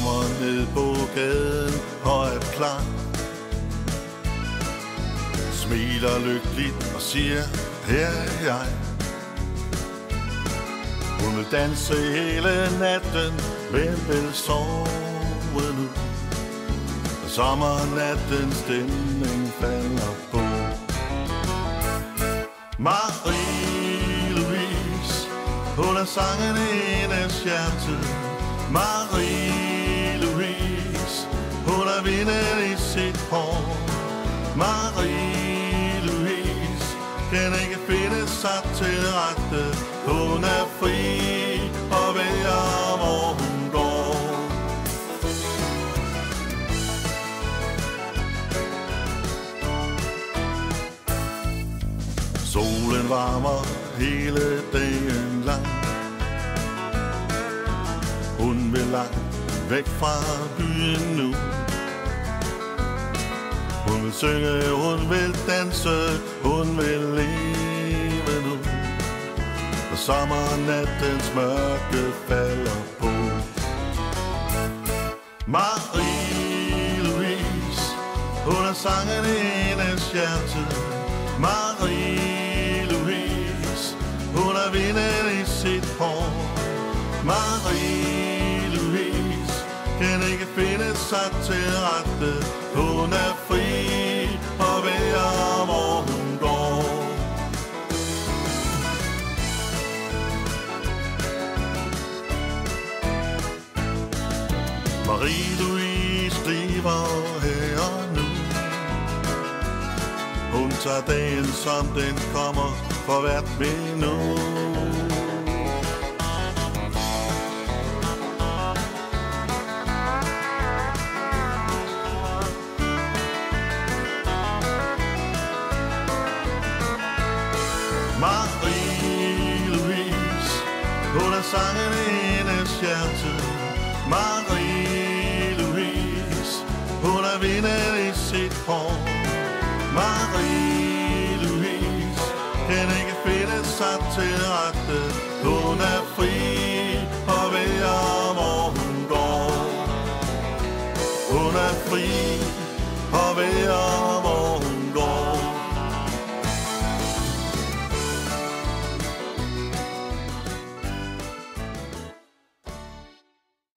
kommer ned på gaden og er klar. Smiler lykkeligt og siger, her er jeg. Hun vil danse hele natten, men vil sove nu. Sommernattens stemning falder på. Marie-Louise, hun er sangen i hendes hjerte. Marie-Louise, hun er vinden i sit hår. Marie-Louise kan ikke finde sig til rette. Hun er fri og vælger, hvor hun går. Solen varmer hele dagen lang. Hun vil langt væk fra byen nu. Hun vil synge, hun vil danse, hun vil leve nu. Og sommernattens mørke falder på. Marie-Louise, hun er sangen i hendes hjerte. Marie-Louise, hun er vinden i sit hår. Marie-Louise kan ikke finde sig til rette. Hun er fri og vælger, hvor hun går. Marie-Louise lever her og nu. Hun tager dagen, som den kommer, for hvert minut. Marie-Louise, hun er sangen i hendes hjerte. Marie-Louise, hun er vinden i sit hår. Marie-Louise kan ikke finde sig til rette. Hun er fri og vælger, hvor hun går. Hun er fri og vælger,